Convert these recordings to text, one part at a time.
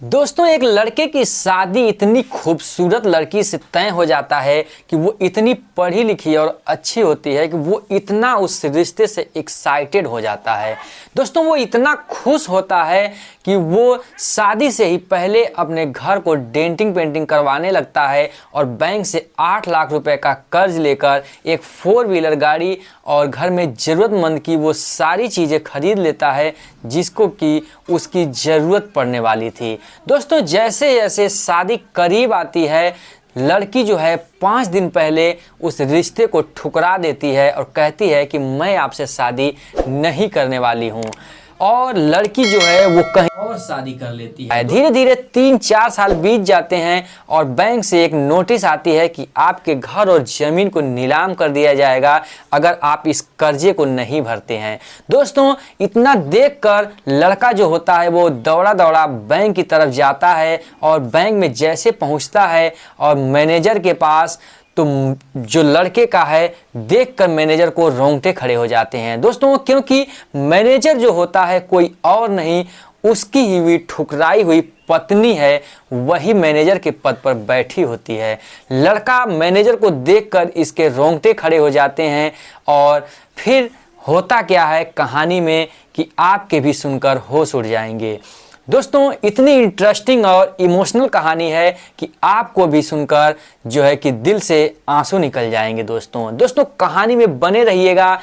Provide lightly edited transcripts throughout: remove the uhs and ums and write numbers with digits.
दोस्तों, एक लड़के की शादी इतनी खूबसूरत लड़की से तय हो जाता है कि वो इतनी पढ़ी लिखी और अच्छी होती है कि वो इतना उस रिश्ते से एक्साइटेड हो जाता है। दोस्तों, वो इतना खुश होता है कि वो शादी से ही पहले अपने घर को डेंटिंग पेंटिंग करवाने लगता है और बैंक से 8 लाख रुपए का कर्ज लेकर एक 4 व्हीलर गाड़ी और घर में ज़रूरतमंद की वो सारी चीज़ें खरीद लेता है जिसको कि उसकी ज़रूरत पड़ने वाली थी। दोस्तों, जैसे जैसे शादी करीब आती है, लड़की जो है 5 दिन पहले उस रिश्ते को ठुकरा देती है और कहती है कि मैं आपसे शादी नहीं करने वाली हूँ, और लड़की जो है वो कहीं और शादी कर लेती है। धीरे धीरे 3-4 साल बीत जाते हैं और बैंक से एक नोटिस आती है कि आपके घर और ज़मीन को नीलाम कर दिया जाएगा अगर आप इस कर्जे को नहीं भरते हैं। दोस्तों, इतना देखकर लड़का जो होता है वो दौड़ा दौड़ा बैंक की तरफ जाता है और बैंक में जैसे पहुंचता है और मैनेजर के पास, तो जो लड़के का है देखकर मैनेजर को रोंगटे खड़े हो जाते हैं। दोस्तों, क्योंकि मैनेजर जो होता है कोई और नहीं, उसकी ही हुई ठुकराई हुई पत्नी है, वही मैनेजर के पद पर बैठी होती है। लड़का मैनेजर को देखकर इसके रोंगटे खड़े हो जाते हैं और फिर होता क्या है कहानी में कि आपके भी सुनकर होश उड़ जाएंगे। दोस्तों, इतनी इंटरेस्टिंग और इमोशनल कहानी है कि आपको भी सुनकर जो है कि दिल से आंसू निकल जाएंगे। दोस्तों, कहानी में बने रहिएगा।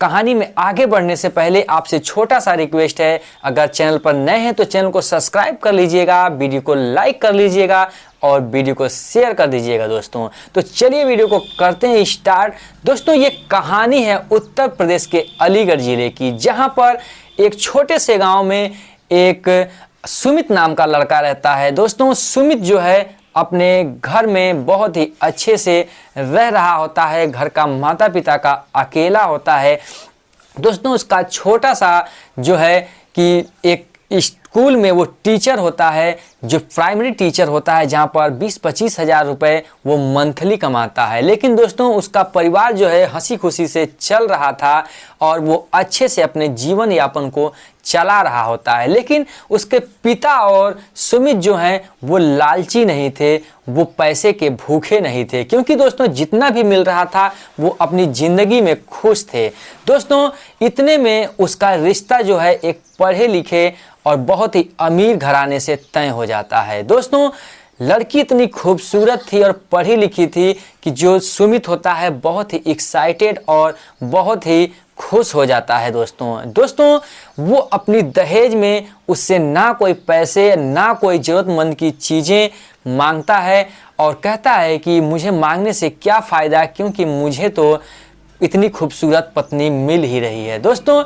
कहानी में आगे बढ़ने से पहले आपसे छोटा सा रिक्वेस्ट है, अगर चैनल पर नए हैं तो चैनल को सब्सक्राइब कर लीजिएगा, वीडियो को लाइक कर लीजिएगा और वीडियो को शेयर कर दीजिएगा। दोस्तों, तो चलिए वीडियो को करते हैं स्टार्ट। दोस्तों, ये कहानी है उत्तर प्रदेश के अलीगढ़ जिले की, जहां पर एक छोटे से गांव में एक सुमित नाम का लड़का रहता है। दोस्तों, सुमित जो है अपने घर में बहुत ही अच्छे से रह रहा होता है, घर का माता पिता का अकेला होता है। दोस्तों, उसका छोटा सा जो है कि एक स्कूल में वो टीचर होता है, जो प्राइमरी टीचर होता है, जहाँ पर 20-25 हज़ार रुपये वो मंथली कमाता है। लेकिन दोस्तों, उसका परिवार जो है हंसी खुशी से चल रहा था और वो अच्छे से अपने जीवन यापन को चला रहा होता है। लेकिन उसके पिता और सुमित जो हैं वो लालची नहीं थे, वो पैसे के भूखे नहीं थे, क्योंकि दोस्तों जितना भी मिल रहा था वो अपनी ज़िंदगी में खुश थे। दोस्तों, इतने में उसका रिश्ता जो है एक पढ़े लिखे और बहुत ही अमीर घराने से तय हो जाता है। दोस्तों, लड़की इतनी खूबसूरत थी और पढ़ी लिखी थी कि जो सुमित होता है बहुत ही एक्साइटेड और बहुत ही खुश हो जाता है। दोस्तों, वो अपनी दहेज में उससे ना कोई पैसे ना कोई ज़रूरतमंद की चीज़ें मांगता है और कहता है कि मुझे मांगने से क्या फ़ायदा, क्योंकि मुझे तो इतनी खूबसूरत पत्नी मिल ही रही है। दोस्तों,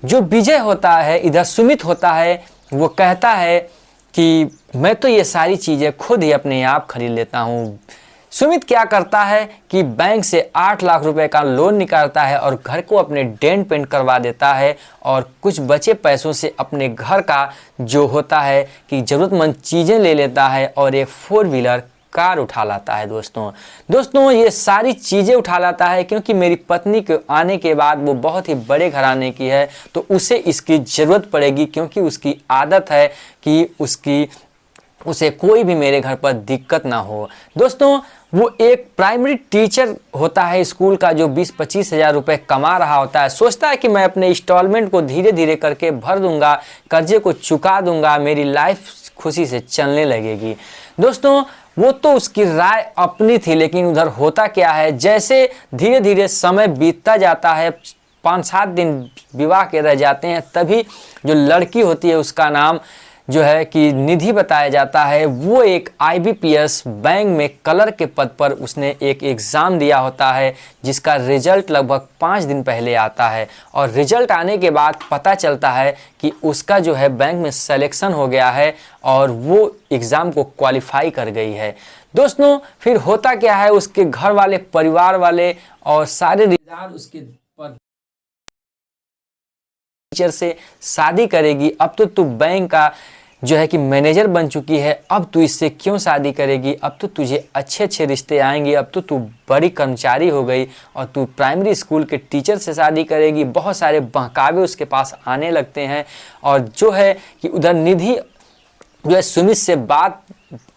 जो विजय होता है, इधर सुमित होता है, वो कहता है कि मैं तो ये सारी चीज़ें खुद ही अपने आप खरीद लेता हूँ। सुमित क्या करता है कि बैंक से 8 लाख रुपए का लोन निकालता है और घर को अपने डेंट पेंट करवा देता है और कुछ बचे पैसों से अपने घर का जो होता है कि ज़रूरतमंद चीज़ें ले लेता है और एक 4 व्हीलर कार उठा लाता है। दोस्तों, ये सारी चीज़ें उठा लाता है क्योंकि मेरी पत्नी के आने के बाद वो बहुत ही बड़े घराने की है, तो उसे इसकी ज़रूरत पड़ेगी, क्योंकि उसकी आदत है कि उसे कोई भी मेरे घर पर दिक्कत ना हो। दोस्तों, वो एक प्राइमरी टीचर होता है स्कूल का, जो 20-25 हज़ार रुपये कमा रहा होता है। सोचता है कि मैं अपने इंस्टॉलमेंट को धीरे धीरे करके भर दूंगा, कर्जे को चुका दूंगा, मेरी लाइफ खुशी से चलने लगेगी। दोस्तों, वो तो उसकी राय अपनी थी, लेकिन उधर होता क्या है, जैसे धीरे धीरे समय बीतता जाता है, 5-7 दिन विवाह के रह जाते हैं, तभी जो लड़की होती है उसका नाम जो है कि निधि बताया जाता है। वो एक IBPS बैंक में कलर के पद पर उसने एक एग्ज़ाम दिया होता है, जिसका रिजल्ट लगभग 5 दिन पहले आता है और रिजल्ट आने के बाद पता चलता है कि उसका जो है बैंक में सिलेक्शन हो गया है और वो एग्ज़ाम को क्वालिफाई कर गई है। दोस्तों, फिर होता क्या है, उसके घर वाले, परिवार वाले और सारे रिश्तेदार उसके टीचर से शादी करेगी, अब तो तू बैंक का जो है कि मैनेजर बन चुकी है, अब तू इससे क्यों शादी करेगी, अब तो तुझे अच्छे अच्छे रिश्ते आएंगे, अब तो तू बड़ी कर्मचारी हो गई और तू प्राइमरी स्कूल के टीचर से शादी करेगी। बहुत सारे बहकावे उसके पास आने लगते हैं और जो है कि उधर निधि जो है सुमित से बात,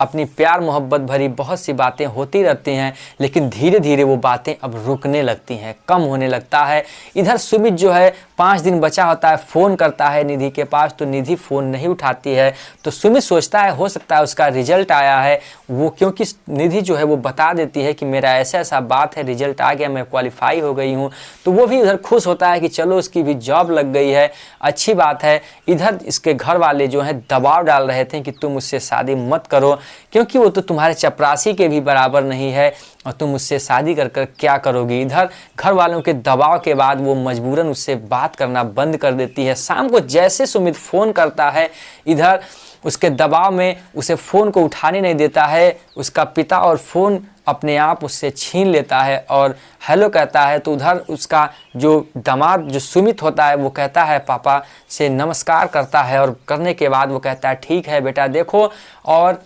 अपनी प्यार मोहब्बत भरी बहुत सी बातें होती रहती हैं, लेकिन धीरे धीरे वो बातें अब रुकने लगती हैं, कम होने लगता है। इधर सुमित जो है 5 दिन बचा होता है, फ़ोन करता है निधि के पास, तो निधि फ़ोन नहीं उठाती है। तो सुमित सोचता है हो सकता है उसका रिजल्ट आया है, वो क्योंकि निधि जो है वो बता देती है कि मेरा ऐसा ऐसा बात है, रिजल्ट आ गया, मैं क्वालिफाई हो गई हूँ। तो वो भी इधर खुश होता है कि चलो उसकी भी जॉब लग गई है, अच्छी बात है। इधर इसके घर वाले जो हैं दबाव डाल रहे थे कि तुम उससे शादी मत करो, क्योंकि वो तो तुम्हारे चपरासी के भी बराबर नहीं है और तुम उससे शादी कर कर क्या करोगी। इधर घर वालों के दबाव के बाद वो मजबूरन उससे बात करना बंद कर देती है। शाम को जैसे सुमित फ़ोन करता है, इधर उसके दबाव में उसे फ़ोन को उठाने नहीं देता है उसका पिता, और फ़ोन अपने आप उससे छीन लेता है और हेलो कहता है। तो उधर उसका जो दामाद जो सुमित होता है वो कहता है, पापा से नमस्कार करता है, और करने के बाद वो कहता है ठीक है बेटा, देखो और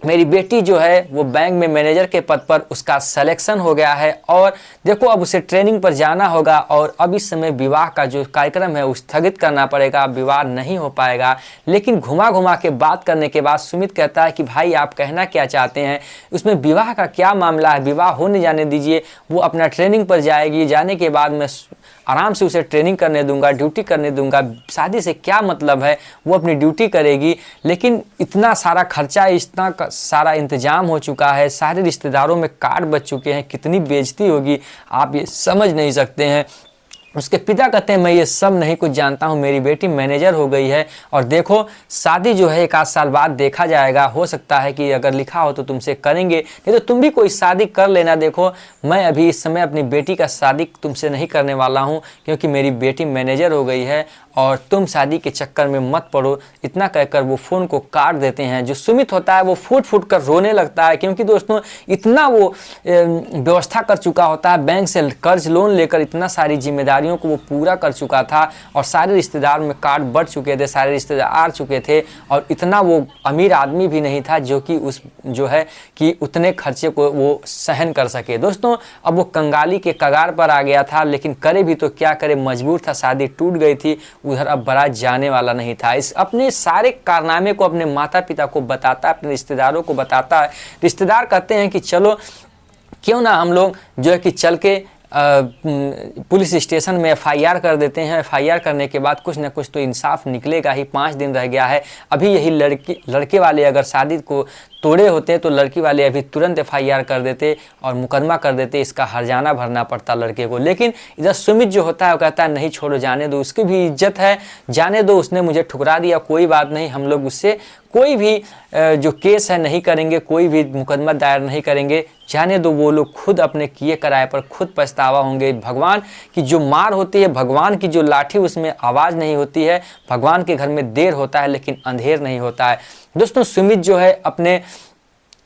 मेरी बेटी जो है वो बैंक में मैनेजर के पद पर उसका सिलेक्शन हो गया है, और देखो अब उसे ट्रेनिंग पर जाना होगा, और अब इस समय विवाह का जो कार्यक्रम है वो स्थगित करना पड़ेगा, विवाह नहीं हो पाएगा। लेकिन घुमा घुमा के बात करने के बाद सुमित कहता है कि भाई आप कहना क्या चाहते हैं, उसमें विवाह का क्या मामला है, विवाह होने जाने दीजिए, वो अपना ट्रेनिंग पर जाएगी, जाने के बाद मैं आराम से उसे ट्रेनिंग करने दूंगा, ड्यूटी करने दूंगा, शादी से क्या मतलब है, वो अपनी ड्यूटी करेगी। लेकिन इतना सारा खर्चा, इतना सारा इंतजाम हो चुका है, सारे रिश्तेदारों में कार्ड बच चुके हैं, कितनी बेइज्जती होगी आप ये समझ नहीं सकते हैं। उसके पिता कहते हैं मैं ये सब नहीं कुछ जानता हूँ, मेरी बेटी मैनेजर हो गई है, और देखो शादी जो है 1 आध साल बाद देखा जाएगा, हो सकता है कि अगर लिखा हो तो तुमसे करेंगे, नहीं तो तुम भी कोई शादी कर लेना। देखो मैं अभी इस समय अपनी बेटी का शादी तुमसे नहीं करने वाला हूँ, क्योंकि मेरी बेटी मैनेजर हो गई है और तुम शादी के चक्कर में मत पड़ो। इतना कहकर वो फ़ोन को काट देते हैं। जो सुमित होता है वो फूट फूट कर रोने लगता है, क्योंकि दोस्तों इतना वो व्यवस्था कर चुका होता है, बैंक से कर्ज लोन लेकर इतना सारी जिम्मेदारियों को वो पूरा कर चुका था, और सारे रिश्तेदार में कार्ड बढ़ चुके थे, सारे रिश्तेदार आ चुके थे, और इतना वो अमीर आदमी भी नहीं था जो कि उस जो है कि उतने खर्चे को वो सहन कर सके। दोस्तों अब वो कंगाली के कगार पर आ गया था, लेकिन करे भी तो क्या करे, मजबूर था, शादी टूट गई थी। उधर अब बारात जाने वाला नहीं था। इस अपने सारे कारनामे को अपने माता पिता को बताता है, अपने रिश्तेदारों को बताता है। रिश्तेदार कहते हैं कि चलो क्यों ना हम लोग जो है कि चल के पुलिस स्टेशन में FIR कर देते हैं। FIR करने के बाद कुछ ना कुछ तो इंसाफ निकलेगा ही। 5 दिन रह गया है, अभी यही लड़के वाले अगर शादी को तोड़े होते तो लड़की वाले अभी तुरंत FIR कर देते और मुकदमा कर देते, इसका हर्जाना भरना पड़ता लड़के को। लेकिन इधर सुमित जो होता है वो कहता है नहीं छोड़ो, जाने दो, उसकी भी इज्जत है, जाने दो, उसने मुझे ठुकरा दिया, कोई बात नहीं, हम लोग उससे कोई भी जो केस है नहीं करेंगे, कोई भी मुकदमा दायर नहीं करेंगे, जाने दो, वो लोग खुद अपने किए कराए पर खुद पछतावा होंगे। भगवान की जो मार होती है, भगवान की जो लाठी, उसमें आवाज़ नहीं होती है। भगवान के घर में देर होता है लेकिन अंधेर नहीं होता है। दोस्तों सुमित जो है अपने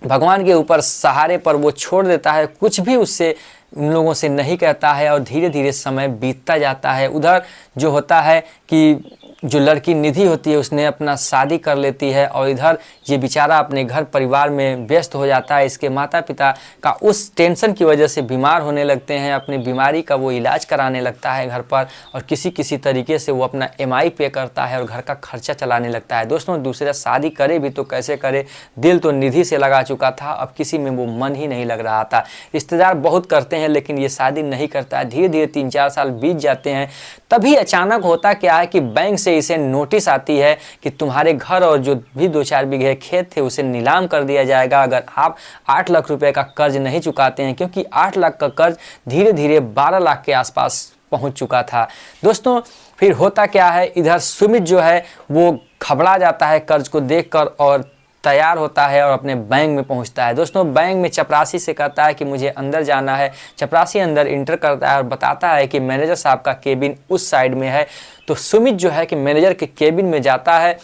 भगवान के ऊपर सहारे पर वो छोड़ देता है, कुछ भी उससे उन लोगों से नहीं कहता है, और धीरे धीरे समय बीतता जाता है। उधर जो होता है कि जो लड़की निधि होती है उसने अपना शादी कर लेती है, और इधर ये बेचारा अपने घर परिवार में व्यस्त हो जाता है। इसके माता पिता का उस टेंशन की वजह से बीमार होने लगते हैं, अपनी बीमारी का वो इलाज कराने लगता है घर पर, और किसी तरीके से वो अपना EMI पे करता है और घर का खर्चा चलाने लगता है। दोस्तों दूसरा शादी करे भी तो कैसे करे, दिल तो निधि से लगा चुका था, अब किसी में वो मन ही नहीं लग रहा था। रिश्तेदार बहुत करते हैं लेकिन ये शादी नहीं करता है। धीरे धीरे 3-4 साल बीत जाते हैं। तभी अचानक होता क्या है कि बैंक से इसे नोटिस आती है कि तुम्हारे घर और जो भी 2-4 बीघे खेत थे उसे नीलाम कर दिया जाएगा अगर आप 8 लाख रुपए का कर्ज नहीं चुकाते हैं, क्योंकि 8 लाख का कर्ज धीरे धीरे 12 लाख के आसपास पहुंच चुका था। दोस्तों फिर होता क्या है, इधर सुमित जो है वो घबरा जाता है कर्ज को देखकर और तैयार होता है और अपने बैंक में पहुंचता है। दोस्तों बैंक में चपरासी से कहता है कि मुझे अंदर जाना है। चपरासी अंदर इंटर करता है और बताता है कि मैनेजर साहब का केबिन उस साइड में है। तो सुमित जो है कि मैनेजर के केबिन में जाता है।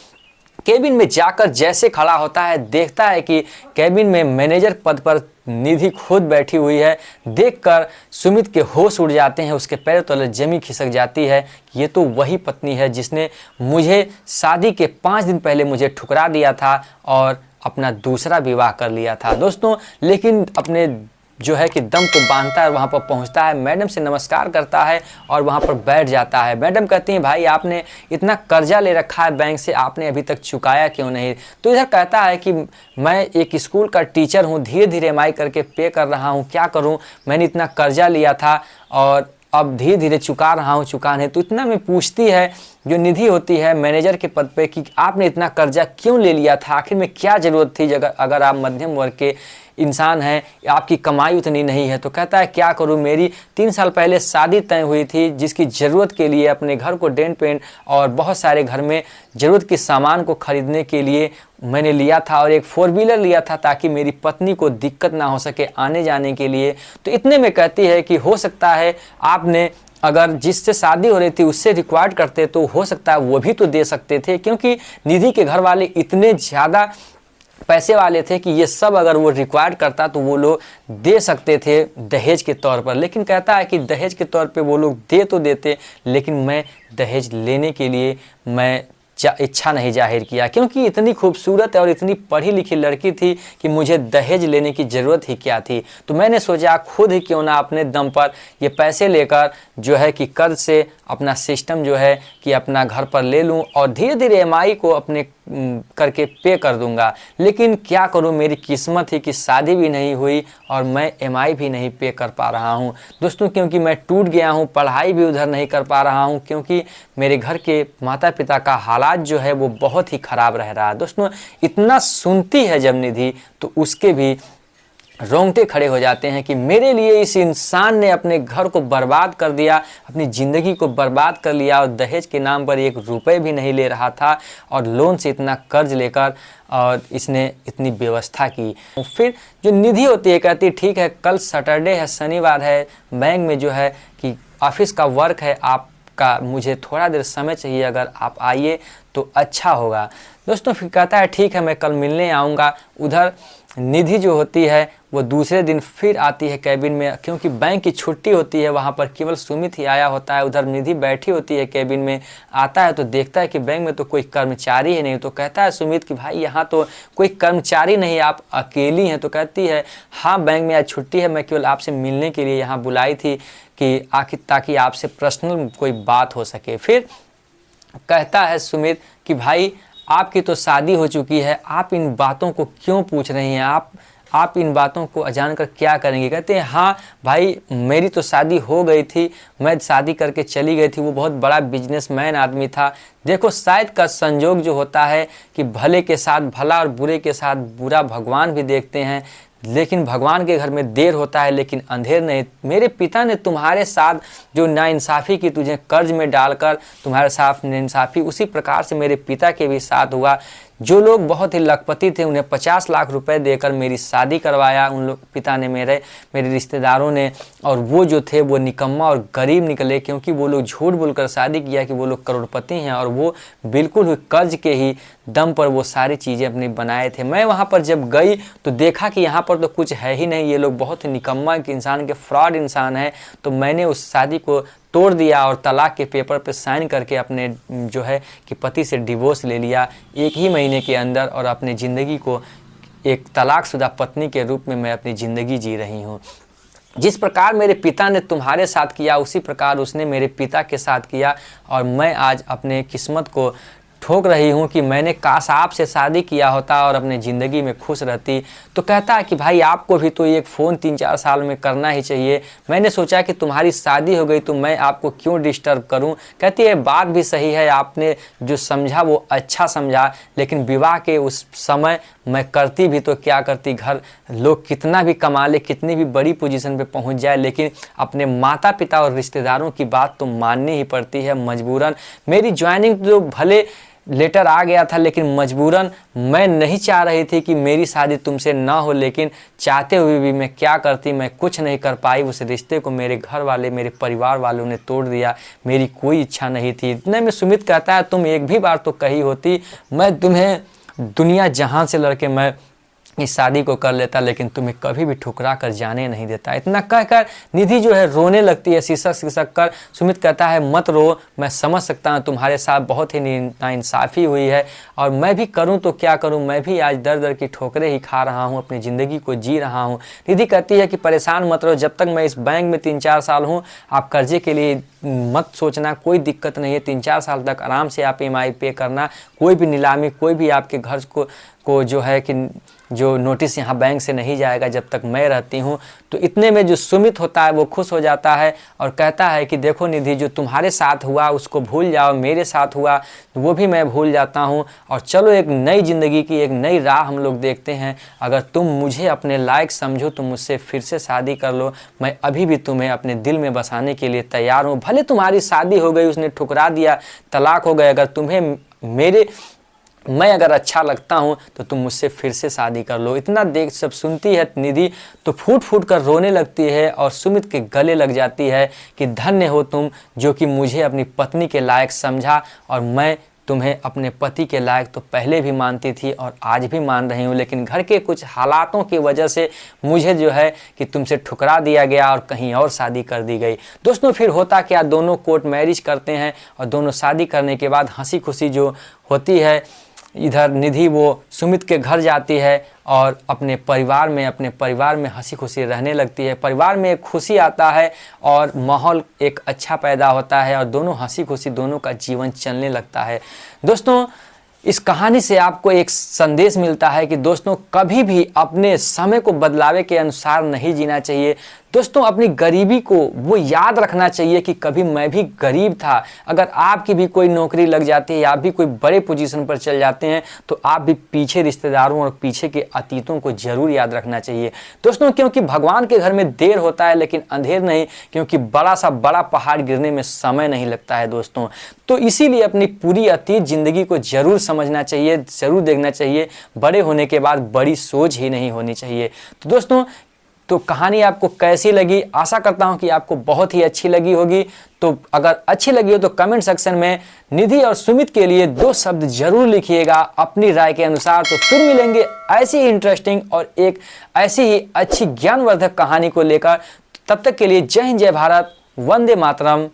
केबिन में जाकर जैसे खड़ा होता है देखता है कि केबिन में मैनेजर पद पर निधि खुद बैठी हुई है। देखकर सुमित के होश उड़ जाते हैं, उसके पैरों तले जमीन खिसक जाती है। ये तो वही पत्नी है जिसने मुझे शादी के 5 दिन पहले मुझे ठुकरा दिया था और अपना दूसरा विवाह कर लिया था। दोस्तों लेकिन अपने जो है कि दम को बांधता है, वहाँ पर पहुँचता है, मैडम से नमस्कार करता है और वहाँ पर बैठ जाता है। मैडम कहती हैं भाई आपने इतना कर्जा ले रखा है बैंक से, आपने अभी तक चुकाया क्यों नहीं? तो इधर कहता है कि मैं एक स्कूल का टीचर हूँ, धीरे धीरे EMI करके पे कर रहा हूँ, क्या करूँ, मैंने इतना कर्जा लिया था और अब धीरे धीरे चुका रहा हूँ, चुकाने। तो इतना में पूछती है जो निधि होती है मैनेजर के पद पे कि आपने इतना कर्जा क्यों ले लिया था, आखिर में क्या ज़रूरत थी अगर आप मध्यम वर्ग के इंसान हैं, आपकी कमाई उतनी नहीं है। तो कहता है क्या करूं, मेरी 3 साल पहले शादी तय हुई थी जिसकी ज़रूरत के लिए अपने घर को डेंट पेंट और बहुत सारे घर में ज़रूरत के सामान को ख़रीदने के लिए मैंने लिया था और एक 4 व्हीलर लिया था ताकि मेरी पत्नी को दिक्कत ना हो सके आने जाने के लिए। तो इतने में कहती है कि हो सकता है आपने अगर जिससे शादी हो रही थी उससे रिक्वायर्ड करते तो हो सकता है वो भी तो दे सकते थे, क्योंकि निधि के घर वाले इतने ज़्यादा पैसे वाले थे कि ये सब अगर वो रिक्वायर्ड करता तो वो लोग दे सकते थे दहेज के तौर पर। लेकिन कहता है कि दहेज के तौर पे वो लोग दे तो देते, लेकिन मैं दहेज लेने के लिए मैं इच्छा नहीं जाहिर किया, क्योंकि इतनी खूबसूरत और इतनी पढ़ी लिखी लड़की थी कि मुझे दहेज लेने की ज़रूरत ही क्या थी। तो मैंने सोचा खुद ही क्यों ना अपने दम पर ये पैसे लेकर जो है कि कर्ज से अपना सिस्टम जो है कि अपना घर पर ले लूं और धीरे धीरे EMI को अपने करके पे कर दूंगा। लेकिन क्या करूं, मेरी किस्मत ही कि शादी भी नहीं हुई और मैं EMI भी नहीं पे कर पा रहा हूं दोस्तों, क्योंकि मैं टूट गया हूं, पढ़ाई भी उधर नहीं कर पा रहा हूं क्योंकि मेरे घर के माता पिता का हालात जो है वो बहुत ही ख़राब रह रहा है। दोस्तों इतना सुनती है जब निधि तो उसके भी रोंगटे खड़े हो जाते हैं कि मेरे लिए इस इंसान ने अपने घर को बर्बाद कर दिया, अपनी ज़िंदगी को बर्बाद कर लिया और दहेज के नाम पर 1 रुपये भी नहीं ले रहा था और लोन से इतना कर्ज लेकर और इसने इतनी व्यवस्था की। फिर जो निधि होती है कहती ठीक है कल सैटरडे है, शनिवार है, बैंक में जो है कि ऑफिस का वर्क है, आपका मुझे थोड़ा देर समय चाहिए, अगर आप आइए तो अच्छा होगा। दोस्तों फिर कहता है ठीक है मैं कल मिलने आऊँगा। उधर निधि जो होती है वो दूसरे दिन फिर आती है कैबिन में, क्योंकि बैंक की छुट्टी होती है, वहाँ पर केवल सुमित ही आया होता है। उधर निधि बैठी होती है कैबिन में, आता है तो देखता है कि बैंक में तो कोई कर्मचारी ही नहीं। तो कहता है सुमित कि भाई यहाँ तो कोई कर्मचारी नहीं, आप अकेली हैं। तो कहती है हाँ बैंक में आज छुट्टी है, मैं केवल आपसे मिलने के लिए यहाँ बुलाई थी कि आखिर ताकि आपसे पर्सनल कोई बात हो सके। फिर कहता है सुमित कि भाई आपकी तो शादी हो चुकी है, आप इन बातों को क्यों पूछ रही हैं, आप इन बातों को जानकर क्या करेंगे? कहते हैं हाँ भाई मेरी तो शादी हो गई थी, मैं शादी करके चली गई थी, वो बहुत बड़ा बिजनेसमैन आदमी था। देखो शायद का संयोग जो होता है कि भले के साथ भला और बुरे के साथ बुरा भगवान भी देखते हैं, लेकिन भगवान के घर में देर होता है लेकिन अंधेर नहीं। मेरे पिता ने तुम्हारे साथ जो नाइंसाफ़ी की, तुझे कर्ज में डालकर तुम्हारे साथ नाइंसाफ़ी, उसी प्रकार से मेरे पिता के भी साथ हुआ। जो लोग बहुत ही लखपति थे उन्हें 50 लाख रुपए देकर मेरी शादी करवाया उन लोग पिता ने, मेरे रिश्तेदारों ने, और वो जो थे वो निकम्मा और गरीब निकले, क्योंकि वो लोग झूठ बोलकर शादी किया कि वो लोग करोड़पति हैं और वो बिल्कुल कर्ज के ही दम पर वो सारी चीज़ें अपनी बनाए थे। मैं वहाँ पर जब गई तो देखा कि यहाँ पर तो कुछ है ही नहीं, ये लोग बहुत ही निकम्मा के इंसान के फ्रॉड इंसान हैं। तो मैंने उस शादी को तोड़ दिया और तलाक के पेपर पे साइन करके अपने जो है कि पति से डिवोर्स ले लिया 1 ही महीने के अंदर, और अपनी ज़िंदगी को एक तलाकशुदा पत्नी के रूप में मैं अपनी ज़िंदगी जी रही हूँ। जिस प्रकार मेरे पिता ने तुम्हारे साथ किया उसी प्रकार उसने मेरे पिता के साथ किया, और मैं आज अपने किस्मत को ठोक रही हूँ कि मैंने काश आपसे शादी किया होता और अपने ज़िंदगी में खुश रहती। तो कहता है कि भाई आपको भी तो एक फ़ोन 3-4 साल में करना ही चाहिए, मैंने सोचा कि तुम्हारी शादी हो गई तो मैं आपको क्यों डिस्टर्ब करूं। कहती है बात भी सही है, आपने जो समझा वो अच्छा समझा, लेकिन विवाह के उस समय मैं करती भी तो क्या करती, घर लोग कितना भी कमा ले, कितनी भी बड़ी पोजीशन पे पहुंच जाए, लेकिन अपने माता पिता और रिश्तेदारों की बात तो माननी ही पड़ती है मजबूरन। मेरी ज्वाइनिंग तो भले लेटर आ गया था, लेकिन मजबूरन मैं नहीं चाह रही थी कि मेरी शादी तुमसे ना हो, लेकिन चाहते हुए भी मैं क्या करती, मैं कुछ नहीं कर पाई। उस रिश्ते को मेरे घर वाले, मेरे परिवार वालों ने तोड़ दिया, मेरी कोई इच्छा नहीं थी। इतने में सुमित कहता है तुम एक भी बार तो कही होती, मैं तुम्हें दुनिया जहां से लड़के मैं इस शादी को कर लेता, लेकिन तुम्हें कभी भी ठुकरा कर जाने नहीं देता। इतना कहकर निधि जो है रोने लगती है, सिसक सिसक कर। सुमित कहता है मत रो, मैं समझ सकता हूँ तुम्हारे साथ बहुत ही नाइंसाफ़ी हुई है, और मैं भी करूँ तो क्या करूँ, मैं भी आज दर दर की ठोकरें ही खा रहा हूँ, अपनी ज़िंदगी को जी रहा हूँ। निधि कहती है कि परेशान मत रहो, जब तक मैं इस बैंक में 3-4 साल हूँ, आप कर्जे के लिए मत सोचना, कोई दिक्कत नहीं है। 3-4 साल तक आराम से आप EMI पे करना, कोई भी नीलामी, कोई भी आपके घर को जो है कि जो नोटिस यहाँ बैंक से नहीं जाएगा जब तक मैं रहती हूँ। तो इतने में जो सुमित होता है वो खुश हो जाता है और कहता है कि देखो निधि, जो तुम्हारे साथ हुआ उसको भूल जाओ, मेरे साथ हुआ वो भी मैं भूल जाता हूँ, और चलो एक नई ज़िंदगी की एक नई राह हम लोग देखते हैं। अगर तुम मुझे अपने लायक समझो तो मुझसे फिर से शादी कर लो, मैं अभी भी तुम्हें अपने दिल में बसाने के लिए तैयार हूँ। भले तुम्हारी शादी हो गई, उसने ठुकरा दिया, तलाक हो गए, अगर तुम्हें मैं अगर अच्छा लगता हूँ तो तुम मुझसे फिर से शादी कर लो। इतना देख सब सुनती है निधि तो फूट फूट कर रोने लगती है और सुमित के गले लग जाती है कि धन्य हो तुम, जो कि मुझे अपनी पत्नी के लायक समझा, और मैं तुम्हें अपने पति के लायक तो पहले भी मानती थी और आज भी मान रही हूँ, लेकिन घर के कुछ हालातों की वजह से मुझे जो है कि तुमसे ठुकरा दिया गया और कहीं और शादी कर दी गई। दोस्तों फिर होता क्या, दोनों कोर्ट मैरिज करते हैं और दोनों शादी करने के बाद हंसी खुशी जो होती है, इधर निधि वो सुमित के घर जाती है और अपने परिवार में हंसी खुशी रहने लगती है। परिवार में एक खुशी आता है और माहौल एक अच्छा पैदा होता है और दोनों हंसी खुशी दोनों का जीवन चलने लगता है। दोस्तों इस कहानी से आपको एक संदेश मिलता है कि दोस्तों कभी भी अपने समय को बदलावे के अनुसार नहीं जीना चाहिए। दोस्तों अपनी गरीबी को वो याद रखना चाहिए कि कभी मैं भी गरीब था। अगर आपकी भी कोई नौकरी लग जाती है, आप भी कोई बड़े पोजीशन पर चल जाते हैं, तो आप भी पीछे रिश्तेदारों और पीछे के अतीतों को जरूर याद रखना चाहिए दोस्तों, क्योंकि भगवान के घर में देर होता है लेकिन अंधेर नहीं, क्योंकि बड़ा पहाड़ गिरने में समय नहीं लगता है दोस्तों। तो इसीलिए अपनी पूरी अतीत जिंदगी को जरूर समझना चाहिए, जरूर देखना चाहिए। बड़े होने के बाद बड़ी सोच ही नहीं होनी चाहिए। तो दोस्तों तो कहानी आपको कैसी लगी, आशा करता हूं कि आपको बहुत ही अच्छी लगी होगी। तो अगर अच्छी लगी हो तो कमेंट सेक्शन में निधि और सुमित के लिए 2 शब्द जरूर लिखिएगा अपनी राय के अनुसार। तो फिर मिलेंगे ऐसी ही इंटरेस्टिंग और एक ऐसी ही अच्छी ज्ञानवर्धक कहानी को लेकर। तब तक के लिए जय हिंद, जय भारत, वंदे मातरम।